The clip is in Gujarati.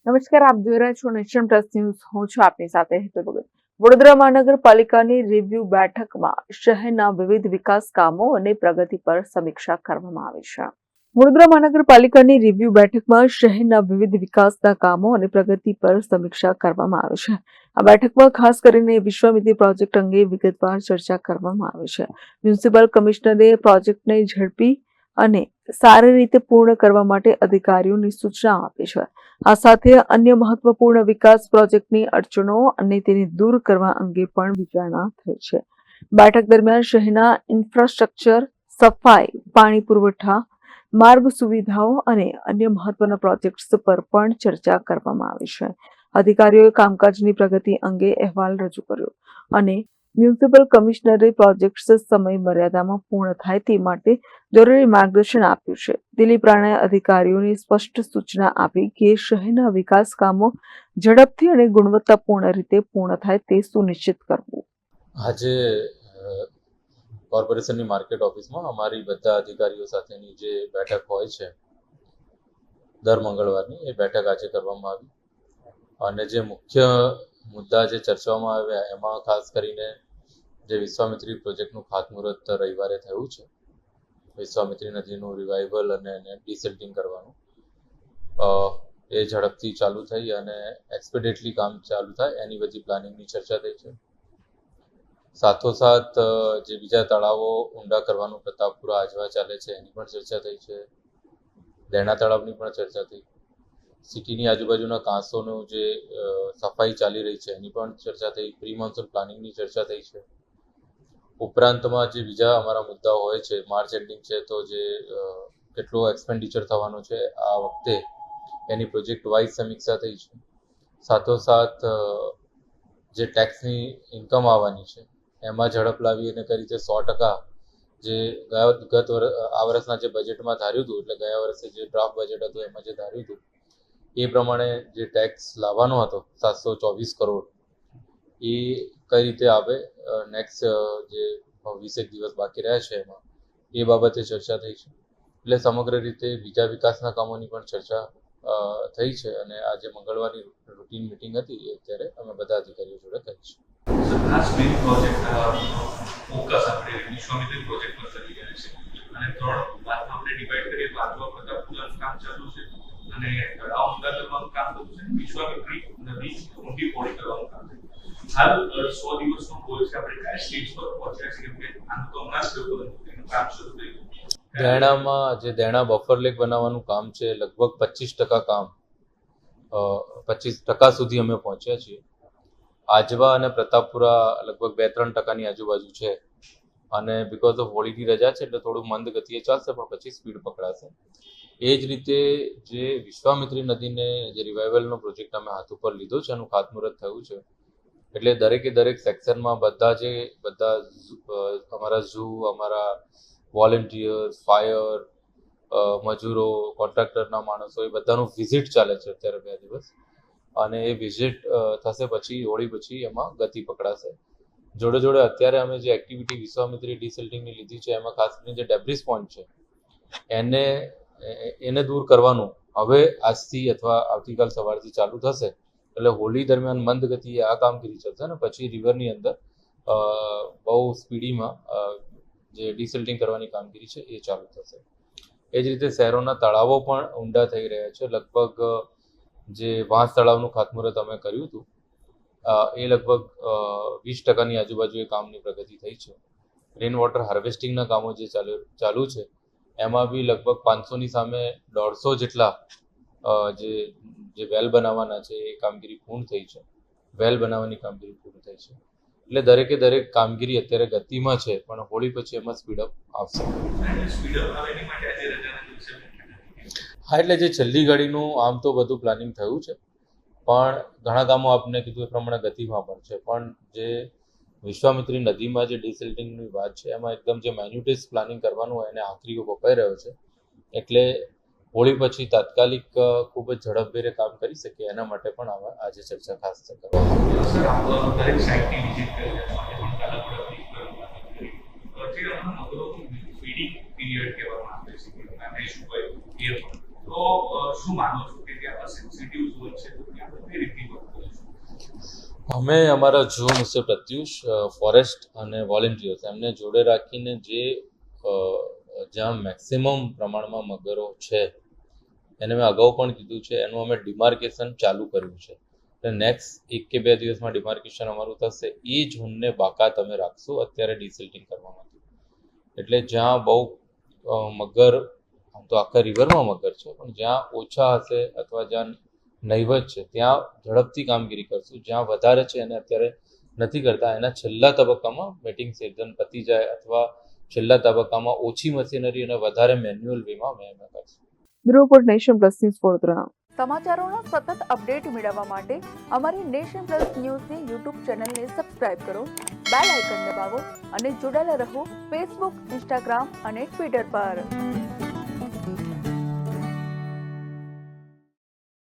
નમસ્કાર, આપ જોઈ રહ્યા છો નેશન પ્લસ ન્યૂઝ. હું છું આપની સાથે હેતલ ભગત. વડોદરા મહાનગરપાલિકાની રિવ્યુ બેઠકમાં શહેરના વિવિધ વિકાસ કામો અને પ્રગતિ પર સમીક્ષા કરવામાં આવી છે. વડોદરા મહાનગરપાલિકાની રિવ્યુ બેઠકમાં શહેરના વિવિધ વિકાસના કામો અને પ્રગતિ પર સમીક્ષા કરવામાં આવી છે. આ બેઠકમાં ખાસ કરીને વિશ્વામિત્રી પ્રોજેક્ટ અંગે વિગતવાર ચર્ચા કરવામાં આવી છે. મ્યુનિસિપલ કમિશનરે પ્રોજેક્ટને ઝડપી અને સારી રીતે પૂર્ણ કરવા માટે અધિકારીઓને સૂચના આપી છે. આ સાથે અન્ય મહત્વપૂર્ણ વિકાસ પ્રોજેક્ટની અડચણો અને તેને દૂર કરવા અંગે પણ વિચારણા થઈ છે. બેઠક દરમિયાન શહેરના ઇન્ફ્રાસ્ટ્રક્ચર, સફાઈ, પાણી પુરવઠા, માર્ગ સુવિધાઓ અને અન્ય મહત્વના પ્રોજેક્ટ્સ પર પણ ચર્ચા કરવામાં આવી છે. અધિકારીઓએ કામકાજની પ્રગતિ અંગે અહેવાલ રજૂ કર્યો અને મ્યુનિસિપલ કમિશનરે પ્રોજેક્ટ્સ સમય મર્યાદામાં પૂર્ણ થાય તે માટે જરૂરી માર્ગદર્શન આપ્યું છે. દિલીપ રાણાએ અધિકારીઓને સ્પષ્ટ સૂચના આપી કે શહેરના વિકાસ કામો ઝડપથી અને ગુણવત્તાપૂર્ણ રીતે પૂર્ણ થાય તે સુનિશ્ચિત કરવું. આજે કોર્પોરેશનની માર્કેટ ઓફિસમાં અમારી બધા અધિકારીઓ સાથેની જે બેઠક હોય છે દર મંગળવારની, એ બેઠક આજે કરવામાં આવી અને જે મુખ્ય મુદ્દા જે ચર્ચવામાં આવ્યા એમાં ખાસ કરીને જે વિશ્વામિત્રી પ્રોજેક્ટનું ખાતમુહૂર્ત રવિવારે થયું છે, વિશ્વામિત્રી નદીનું રિવાઇવલ અને એને ડિસિલ્ટિંગ કરવાનું, એ ઝડપથી ચાલુ થઈ અને એક્સપેડિટલી કામ ચાલુ થાય એની બધી પ્લાનિંગની ચર્ચા થઈ છે. સાથોસાથ જે બીજા તળાવો ઊંડા કરવાનું પ્રતાપપુરા આજવા ચાલે છે એની પણ ચર્ચા થઈ છે. દેણા તળાવની પણ ચર્ચા થઈ. સિટીની આજુબાજુના કાંસોનું જે સફાઈ ચાલી રહી છે એની પણ ચર્ચા થઈ. પ્રી મોન્સૂન પ્લાનિંગની ચર્ચા થઈ છે. ઉપરાંતમાં જે બીજા અમારા મુદ્દાઓ હોય છે, માર્ચ એન્ડિંગ છે તો જે કેટલો એક્સપેન્ડિચર થવાનો છે આ વખતે એની પ્રોજેક્ટ વાઇઝ સમીક્ષા થઈ છે. સાથોસાથ જે ટેક્સની ઇન્કમ આવવાની છે એમાં ઝડપ લાવી અને કઈ રીતે 100% જે આ વર્ષના જે બજેટમાં ધાર્યું હતું, એટલે ગયા વર્ષે જે ડ્રાફ્ટ બજેટ હતું એમાં જે ધાર્યું હતું એ પ્રમાણે જે ટેક્સ લાવવાનો હતો 724 કરોડ, એ કઈ રીતે આવે નેક્સ્ટ જે 20 દિવસ બાકી રહ્યા છે એમાં, એ બાબતે ચર્ચા થઈ છે. એટલે સમગ્ર રીતે બીજા વિકાસના કામોની પણ ચર્ચા થઈ છે અને આજે મંગળવારની રૂટીન મિટિંગ હતી એ અત્યારે અમે બધા અધિકારીઓ જોડે કરી છે. ખાસ મેઇન પ્રોજેક્ટ ફોકસ આપણે વિશ્વામિત્રી પ્રોજેક્ટ પર કરી રહ્યા છે અને 3 ભાગમાં આપણે ડિવાઈડ કરીએ તો આજવા પ્રતાપપુરાનું કામ ચાલુ છે અને તળાવ ઊંડા કરવાનું કામ ચાલુ છે. વિશ્વામિત્રી નદી ઊંડી પહોળી કરવાનું કામ છે. હાલ 100 દિવસનો ગોલ છે. આપણે કયા સ્ટેજ પર પહોંચ્યા છે? કેમ કે આનું તો હમણાં જ થયું હતું, એનું કામ શરૂ થઈ ગયું. દેણામાં જે દેણા બફર લેક બનાવવાનું કામ છે, લગભગ 25% કામ 25% સુધી અમે પહોંચ્યા છીએ. આજવા અને પ્રતાપપુરા લગભગ 2-3% આજુબાજુ છે અને બીકોઝ ઓફ હોળીની રજા છે એટલે થોડું મંદ ગતિએ ચાલશે પણ પછી સ્પીડ પકડાશે. એ જ રીતે જે વિશ્વામિત્રી નદીને જે રિવાઇવલનો પ્રોજેક્ટ અમે હાથ ઉપર લીધો છે એનું ખાતમુહૂર્ત થયું છે. એટલે દરેક સેક્શનમાં બધા અમારા ઝૂ, અમારા વોલેન્ટિયર્સ, ફાયર, મજૂરો, કોન્ટ્રાક્ટરના માણસો, એ બધાનું વિઝિટ ચાલે છે અત્યારે 2 દિવસ અને એ વિઝિટ થશે પછી હોળી પછી એમાં ગતિ પકડાશે. જોડે અત્યારે અમે જે એક્ટિવિટી વિશ્વામિત્રી ડિસિલ્ટિંગની લીધી છે એમાં ખાસ કરીને જે ડેબ્રિસ પોઈન્ટ છે એને દૂર કરવાનું હવે આજથી અથવા આવતીકાલ સવારથી ચાલુ થશે. એટલે હોળી દરમિયાન મંદ ગતિએ આ કામગીરી ચાલશે અને પછી રિવરની અંદર બહુ સ્પીડીમાં જે ડિસિલ્ટિંગ કરવાની કામગીરી છે એ ચાલુ થશે. એ જ રીતે શહેરોના તળાવો પણ ઊંડા થઈ રહ્યા છે. લગભગ જે વાંસ તળાવનું ખાતમુહૂર્ત અમે કર્યું હતું એ લગભગ 20%ની આજુબાજુ એ કામની પ્રગતિ થઈ છે. રેન વોટર હાર્વેસ્ટિંગના કામો જે ચાલુ છે એમાં બી લગભગ 500ની સામે 150 જેટલા જે વેલ બનાવવાના છે એ કામગીરી પૂર્ણ થઈ છે. વેલ બનાવવાની કામગીરી પૂર્ણ થઈ છે. એટલે દરેક કામગીરી અત્યારે ગતિમાં છે પણ હોળી પછી એમાં સ્પીડઅપ આવશે. હા, એટલે જે છેલ્લી ઘડીનું આમ તો બધું પ્લાનિંગ થયું છે પણ ઘણા કામો આપને કીધું એ પ્રમાણે ગતિમાં પણ છે. પણ જે વિશ્વામિત્રી નદીમાં જે ડિસિલ્ટિંગની વાત છે એમાં એકદમ જે મેન્યુટેસ પ્લાનિંગ કરવાનું હોય એને આખરીઓ કપાઈ રહ્યો છે. એટલે હોળી પછી તાત્કાલિક ખૂબ જ ઝડપભેરે કામ કરી શકીએ એના માટે પણ આજે ચર્ચા ખાસ તો શું માનો છો કે ત્યાં સેન્સિટિવ ઝોન છે અમે અમારા જો મિસ્ટર પ્રત્યુષ ફોરેસ્ટ અને વોલેન્ટિયર્સ એમને જોડે રાખીને જે જ્યાં મેક્સિમમ પ્રમાણમાં મગરો છે એને મેં અગાઉ પણ કીધું છે, એનું અમે ડિમાર્કેશન ચાલુ કર્યું છે. એટલે નેક્સ્ટ 1 કે 2 દિવસમાં ડિમાર્કેશન અમારું થશે. એ ઝોનને બાકાત અમે રાખશું અત્યારે ડિસિલ્ટિંગ કરવા માટે. એટલે જ્યાં બહુ મગર, આમ તો આખા રિવરમાં મગર છે, પણ જ્યાં ઓછા હશે અથવા જ્યાં નહીવત છે ત્યાં ઝડપથી કામગીરી કરશું. જ્યાં વધારે છે એને અત્યારે નથી કરતા, એના છેલ્લા તબક્કામાં મેટિંગ સિઝન પતી જાય અથવા છેલ્લા તબક્કામાં ઓછી મશીનરી અને વધારે મેન્યુઅલ વેમાં અમે એમાં કરશું. Bureau report Nation Plus News Vadodara. સમાચારોના સતત અપડેટ મેળવવા માટે અમારી નેશન પ્લસ ન્યૂઝની યુટ્યુબ ચેનલને સબસ્ક્રાઇબ કરો, બેલ આઇકન દબાવો અને જોડાયેલા રહો ફેસબુક, ઇન્સ્ટાગ્રામ અને ટ્વિટર પર.